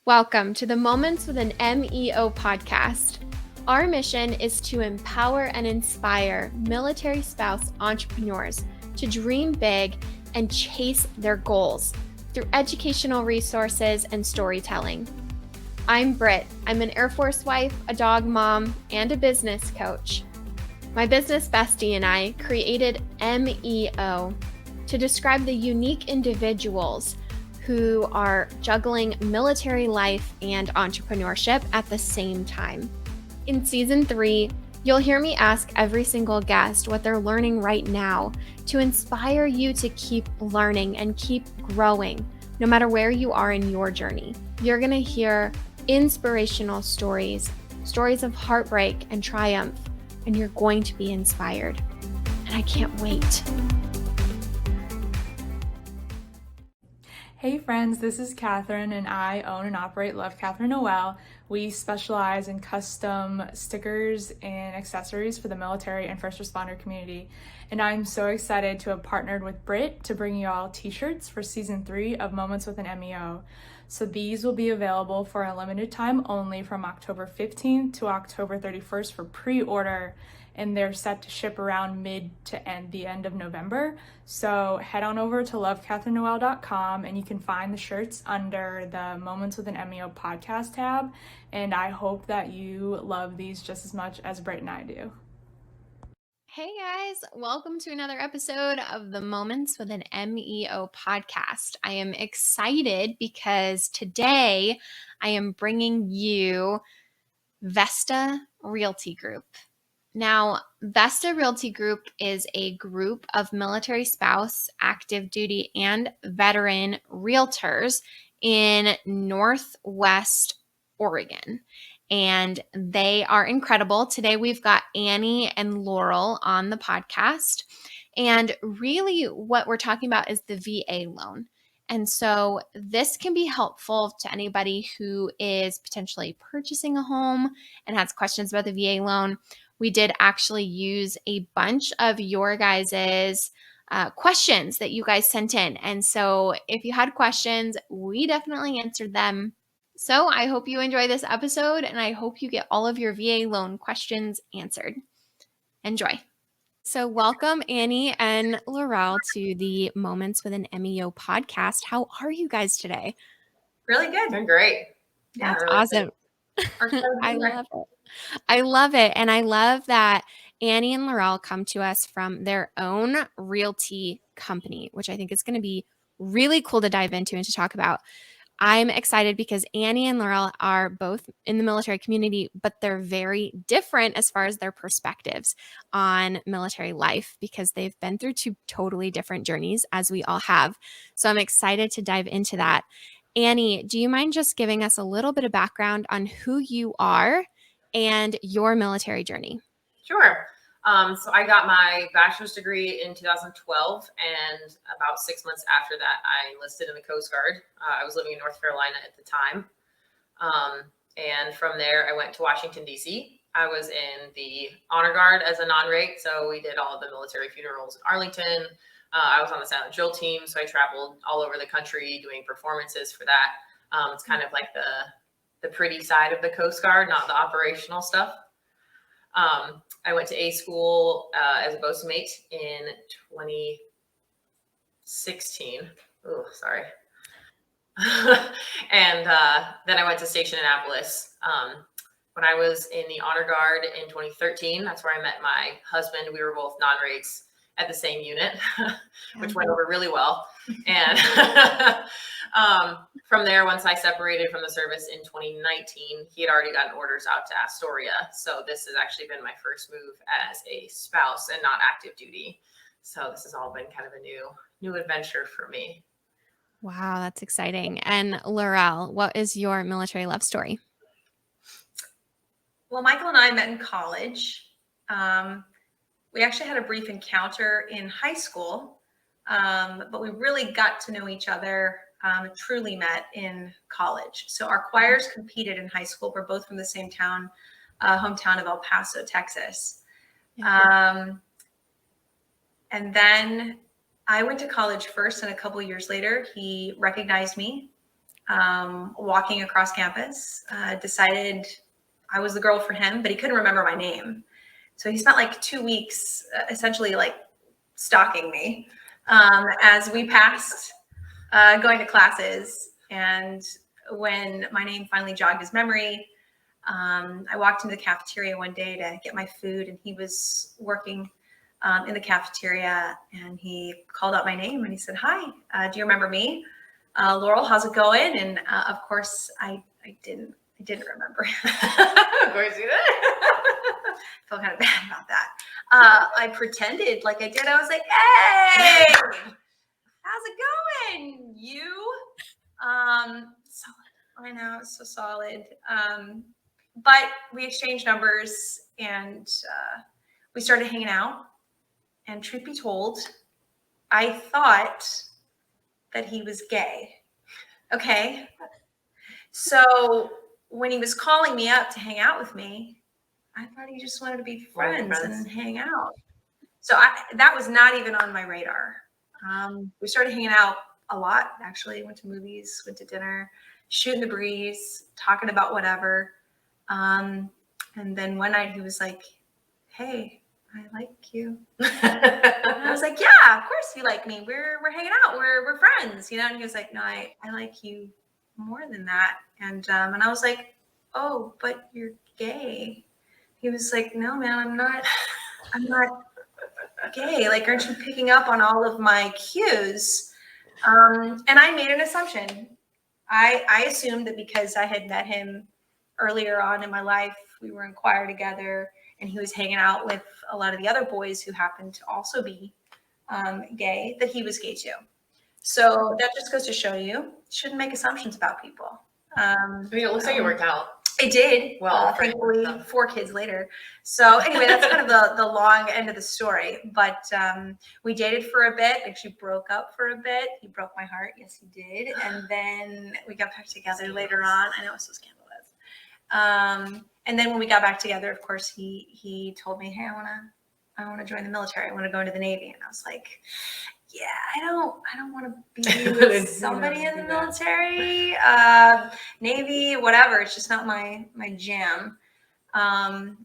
Welcome to the Moments with an MEO podcast. Our mission is to empower and inspire military spouse entrepreneurs to dream big and chase their goals through educational resources and storytelling. I'm Britt. I'm an Air Force wife, a dog mom, and a business coach. My business bestie and I created MEO to describe the unique individuals who are juggling military life and entrepreneurship at the same time. In season 3, you'll hear me ask every single guest what they're learning right now to inspire you to keep learning and keep growing, no matter where you are in your journey. You're gonna hear inspirational stories of heartbreak and triumph, and you're going to be inspired. And I can't wait. Hey friends, this is Catherine and I own and operate Love Catherine Noel. We specialize in custom stickers and accessories for the military and first responder community. And I'm so excited to have partnered with Britt to bring you all t-shirts for season 3 of Moments with an MEO. So these will be available for a limited time only from October 15th to October 31st for pre-order. And they're set to ship around the end of November. So head on over to lovekatherinenoel.com and you can find the shirts under the Moments with an MEO podcast tab. And I hope that you love these just as much as Britt and I do. Hey guys, welcome to another episode of the Moments with an MEO podcast. I am excited because today I am bringing you Vesta Realty Group. Now, Vesta Realty Group is a group of military spouse, active duty, and veteran realtors in Northwest Oregon. And they are incredible. Today, we've got Annie and Laurel on the podcast. And really, what we're talking about is the VA loan. And so this can be helpful to anybody who is potentially purchasing a home and has questions about the VA loan. We did actually use a bunch of your guys's questions that you guys sent in. And so if you had questions, we definitely answered them. So I hope you enjoy this episode and I hope you get all of your VA loan questions answered. Enjoy. So welcome Annie and Laurel to the Moments with an MEO podcast. How are you guys today? Really good. Doing great. That's awesome. I love it. I love it. And I love that Annie and Laurel come to us from their own realty company, which I think is going to be really cool to dive into and to talk about. I'm excited because Annie and Laurel are both in the military community, but they're very different as far as their perspectives on military life because they've been through 2 totally different journeys, as we all have. So I'm excited to dive into that. Annie, do you mind just giving us a little bit of background on who you are and your military journey? Sure. So I got my bachelor's degree in 2012, and about 6 months after that, I enlisted in the Coast Guard. I was living in North Carolina at the time. And from there, I went to Washington, D.C. I was in the Honor Guard as a non-rate, so we did all of the military funerals in Arlington. I was on the silent drill team, so I traveled all over the country doing performances for that. It's kind of like the pretty side of the Coast Guard, not the operational stuff. I went to A school as a bosun mate in 2016. Oh, sorry. And then I went to Station Annapolis. When I was in the Honor Guard in 2013, that's where I met my husband. We were both non-rates at the same unit, which went over really well. And from there, once I separated from the service in 2019, he had already gotten orders out to Astoria. So this has actually been my first move as a spouse and not active duty. So this has all been kind of a new adventure for me. Wow, that's exciting. And Laurel, what is your military love story? Well, Michael and I met in college. We actually had a brief encounter in high school, but we really got to know each other, truly met in college. So our choirs competed in high school. We're both from the same town, hometown of El Paso, Texas. And then I went to college first, and a couple of years later, he recognized me walking across campus, decided I was the girl for him, but he couldn't remember my name. So he spent like 2 weeks essentially like stalking me as we passed going to classes. And when my name finally jogged his memory, I walked into the cafeteria one day to get my food, and he was working in the cafeteria, and he called out my name and he said, "Hi, do you remember me? Laurel, how's it going?" And of course, I didn't remember. Of course you did. I felt kind of bad about that. I pretended like I did. I was like, "Hey, how's it going? You?" Solid. I know, it's so solid. But we exchanged numbers, and we started hanging out. And truth be told, I thought that he was gay. Okay. So when he was calling me up to hang out with me, I thought he just wanted to be friends and hang out. So that was not even on my radar. We started hanging out a lot, actually. Went to movies, went to dinner, shooting the breeze, talking about whatever. And then one night he was like, "Hey, I like you." And I was like, "Yeah, of course you like me. We're hanging out. We're friends, you know." And he was like, "No, I like you more than that." And I was like, "Oh, but you're gay." He was like, "No, man, I'm not gay. Like, aren't you picking up on all of my cues?" And I made an assumption. I assumed that because I had met him earlier on in my life, we were in choir together, and he was hanging out with a lot of the other boys who happened to also be gay, that he was gay too. So that just goes to show you shouldn't make assumptions about people. I mean, it looks like it worked out. It did. Well, thankfully, 4 kids later. So anyway, that's kind of the long end of the story. But we dated for a bit. Actually broke up for a bit. He broke my heart. Yes, he did. And then we got back together later on. I know, it's so scandalous. And then when we got back together, of course, he told me, "Hey, I want to join the military. I want to go into the Navy." And I was like, "Yeah, I don't want to be with somebody in the military, Navy, whatever. It's just not my jam." And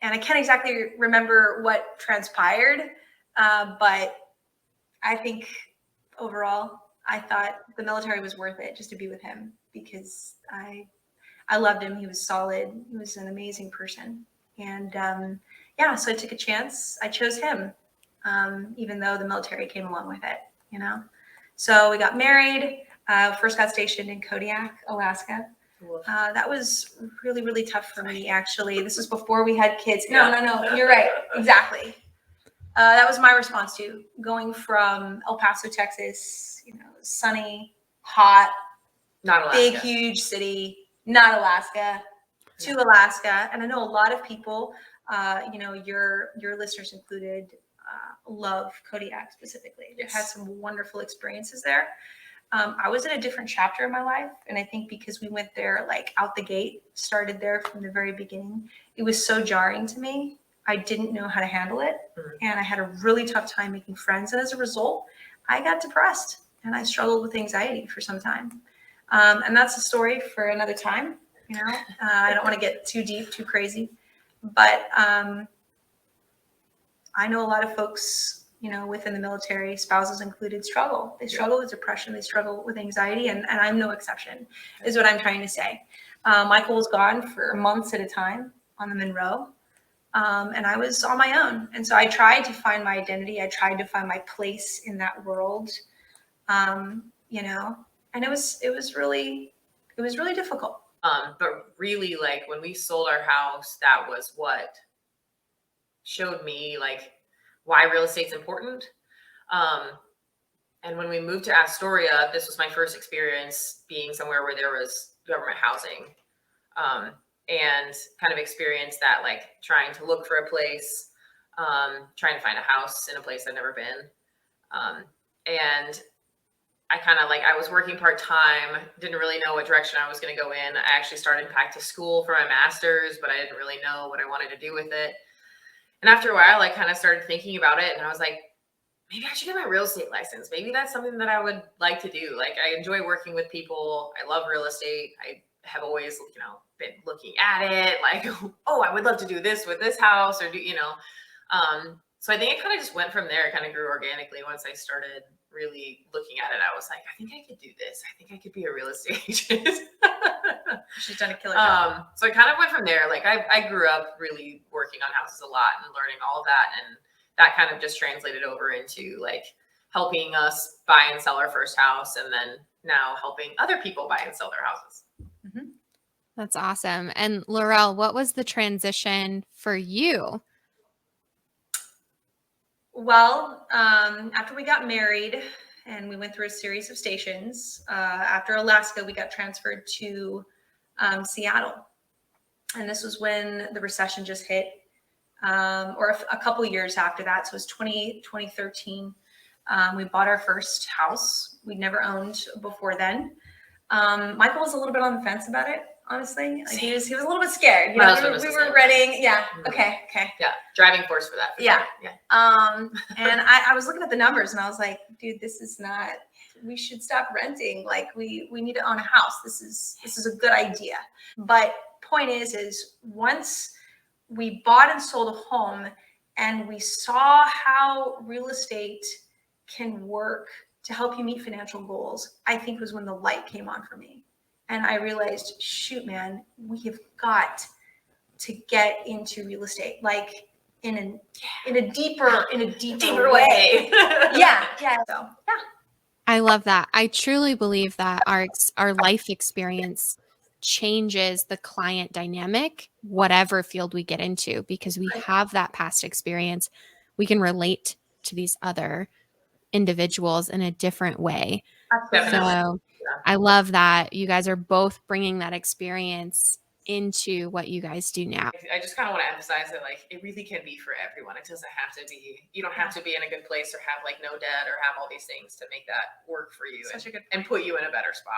I can't exactly remember what transpired, but I think overall, I thought the military was worth it just to be with him, because I loved him. He was solid. He was an amazing person. And yeah, so I took a chance. I chose him, even though the military came along with it, you know? So we got married, first got stationed in Kodiak, Alaska. That was really, really tough for me, actually. This was before we had kids. No, you're right. Exactly. That was my response to going from El Paso, Texas, you know, sunny, hot, Not Alaska. big, huge city, not Alaska, to Alaska. And I know a lot of people, you know, your listeners included, love Kodiak specifically. Yes. Had some wonderful experiences there. I was in a different chapter of my life. And I think because we went there like out the gate, started there from the very beginning, it was so jarring to me. I didn't know how to handle it. Mm-hmm. And I had a really tough time making friends. And as a result, I got depressed and I struggled with anxiety for some time. And that's a story for another time. You know, I don't want to get too deep, too crazy, but I know a lot of folks, you know, within the military, spouses included, struggle. They struggle with depression. They struggle with anxiety, and I'm no exception, is what I'm trying to say. Michael was gone for months at a time on the Monroe, and I was on my own. And so I tried to find my identity. I tried to find my place in that world, you know, and it was really difficult. But really, like, when we sold our house, that was what showed me like why real estate's important. And when we moved to Astoria, this was my first experience being somewhere where there was government housing, and kind of experienced that, like trying to look for a place, trying to find a house in a place I'd never been. And I kind of like, I was working part-time, didn't really know what direction I was going to go in. I actually started back to school for my master's, but I didn't really know what I wanted to do with it. And after a while, I kind of started thinking about it, and I was like, maybe I should get my real estate license. Maybe that's something that I would like to do. Like, I enjoy working with people. I love real estate. I have always, been looking at it like, oh, I would love to do this with this house, or so I think it kind of just went from there. It kind of grew organically once I started really looking at it. I was like, I think I could do this. I think I could be a real estate agent. She's done a killer job. So it kind of went from there. Like, I grew up really working on houses a lot and learning all of that. And that kind of just translated over into like helping us buy and sell our first house. And then now helping other people buy and sell their houses. Mm-hmm. That's awesome. And Laurel, what was the transition for you? Well, after we got married and we went through a series of stations, after Alaska, we got transferred to Seattle. And this was when the recession just hit, or a couple years after that. So it was 2013. We bought our first house. We'd never owned before then. Michael was a little bit on the fence about it, honestly. Like he was a little bit scared. My husband was we the were same. renting. Yeah. Mhm. Okay. Yeah. Driving force for that. Yeah. Sure. Yeah. And I was looking at the numbers and I was like, dude, this is not, we should stop renting. Like we need to own a house. This is a good idea. But point is once we bought and sold a home and we saw how real estate can work to help you meet financial goals, I think was when the light came on for me. And I realized, shoot, man, we have got to get into real estate, like in a deeper way. Yeah. So yeah. I love that. I truly believe that our life experience changes the client dynamic, whatever field we get into, because we have that past experience. We can relate to these other individuals in a different way. Definitely. So I love that you guys are both bringing that experience into what you guys do now. I just kind of want to emphasize that, like, it really can be for everyone. It doesn't have to be, you don't have to be in a good place or have like no debt or have all these things to make that work for you and put you in a better spot.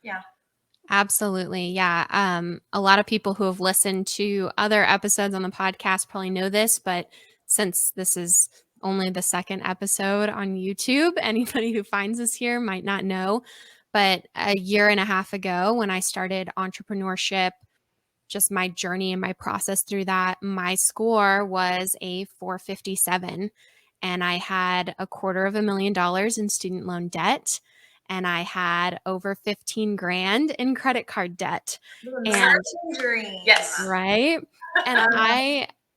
Yeah. Absolutely. Yeah. A lot of people who have listened to other episodes on the podcast probably know this, but since this is only the second episode on YouTube, anybody who finds us here might not know. But a year and a half ago, when I started entrepreneurship, just my journey and my process through that, my score was a 457. And I had $250,000 in student loan debt. And I had over 15 grand in credit card debt. And dream. Yes. right. And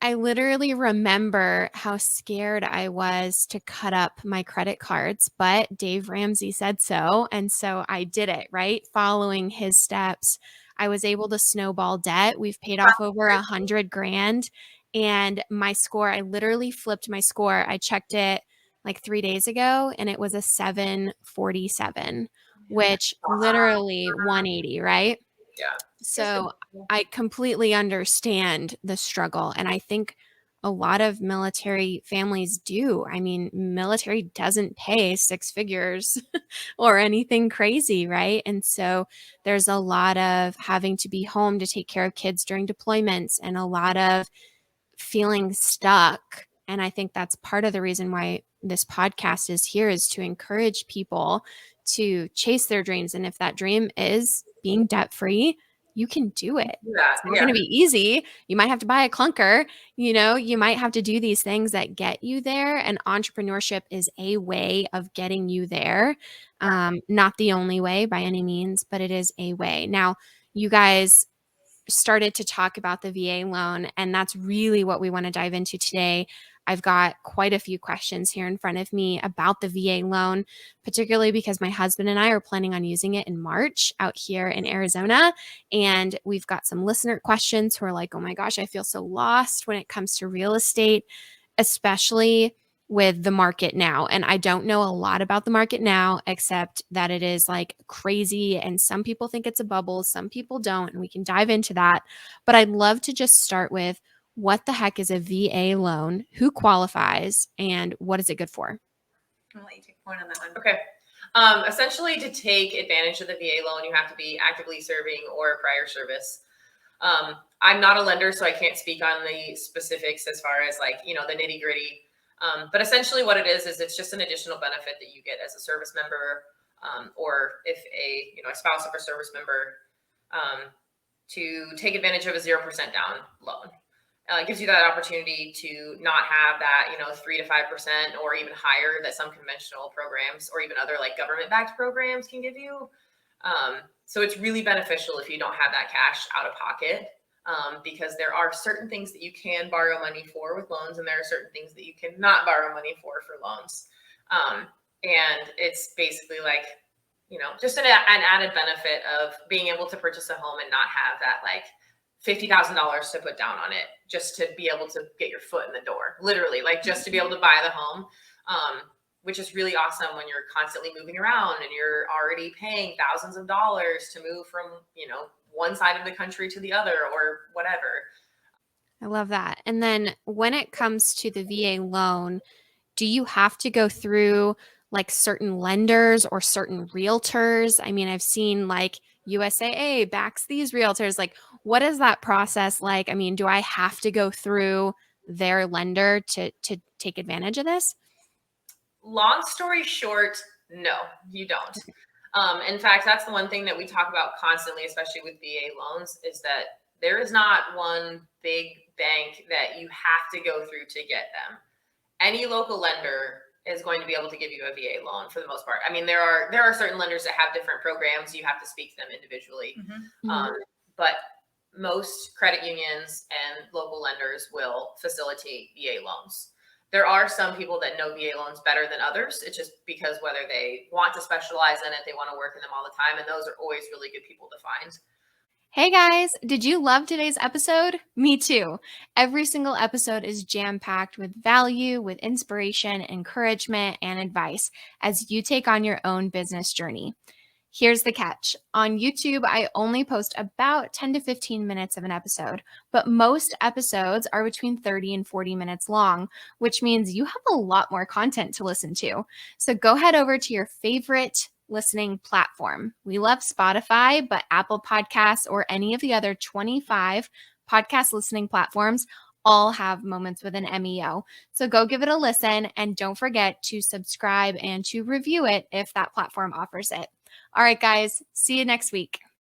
I literally remember how scared I was to cut up my credit cards, but Dave Ramsey said so. And so I did it, right? Following his steps, I was able to snowball debt. We've paid off over 100 grand. And my score, I literally flipped my score. I checked it like 3 days ago and it was a 747, which literally 180, right? Yeah. So I completely understand the struggle. And I think a lot of military families do. I mean, military doesn't pay six figures or anything crazy, right? And so there's a lot of having to be home to take care of kids during deployments and a lot of feeling stuck. And I think that's part of the reason why this podcast is here, is to encourage people to chase their dreams. And if that dream is being debt free, you can do it. It's not going to be easy. You might have to buy a clunker, you might have to do these things that get you there. And entrepreneurship is a way of getting you there. Not the only way by any means, but it is a way. Now, you guys started to talk about the VA loan, and that's really what we want to dive into today. I've got quite a few questions here in front of me about the VA loan, particularly because my husband and I are planning on using it in March out here in Arizona. And we've got some listener questions who are like, oh my gosh, I feel so lost when it comes to real estate, especially with the market now. And I don't know a lot about the market now, except that it is like crazy. And some people think it's a bubble, some people don't. And we can dive into that. But I'd love to just start with, what the heck is a VA loan? Who qualifies? And what is it good for? I'll let you take point on that one. Okay. Essentially, to take advantage of the VA loan, you have to be actively serving or prior service. I'm not a lender, so I can't speak on the specifics as far as like, the nitty gritty. But essentially what it is it's just an additional benefit that you get as a service member, or if a spouse of a service member, to take advantage of a 0% down loan. It gives you that opportunity to not have that, 3 to 5% or even higher that some conventional programs or even other like government-backed programs can give you. So it's really beneficial if you don't have that cash out of pocket, because there are certain things that you can borrow money for with loans, and there are certain things that you cannot borrow money for loans. And it's basically like, just an added benefit of being able to purchase a home and not have that like $50,000 to put down on it just to be able to get your foot in the door, literally, like just to be able to buy the home, which is really awesome when you're constantly moving around and you're already paying thousands of dollars to move from, one side of the country to the other or whatever. I love that. And then when it comes to the VA loan, do you have to go through like certain lenders or certain realtors? I mean, I've seen like USAA backs these realtors. Like, what is that process like? I mean, do I have to go through their lender to take advantage of this? Long story short, no, you don't. In fact, that's the one thing that we talk about constantly, especially with VA loans, is that there is not one big bank that you have to go through to get them. Any local lender is going to be able to give you a VA loan for the most part. I mean, there are certain lenders that have different programs. You have to speak to them individually. But most credit unions and local lenders will facilitate VA loans. There are some people that know VA loans better than others. It's just because whether they want to specialize in it, they want to work in them all the time. And those are always really good people to find. Hey guys, did you love today's episode? Me too. Every single episode is jam-packed with value, with inspiration, encouragement, and advice as you take on your own business journey. Here's the catch. On YouTube, I only post about 10 to 15 minutes of an episode, but most episodes are between 30 and 40 minutes long, which means you have a lot more content to listen to. So go head over to your favorite listening platform. We love Spotify, but Apple Podcasts or any of the other 25 podcast listening platforms all have Moments with an MEO. So go give it a listen, and don't forget to subscribe and to review it if that platform offers it. All right, guys, see you next week.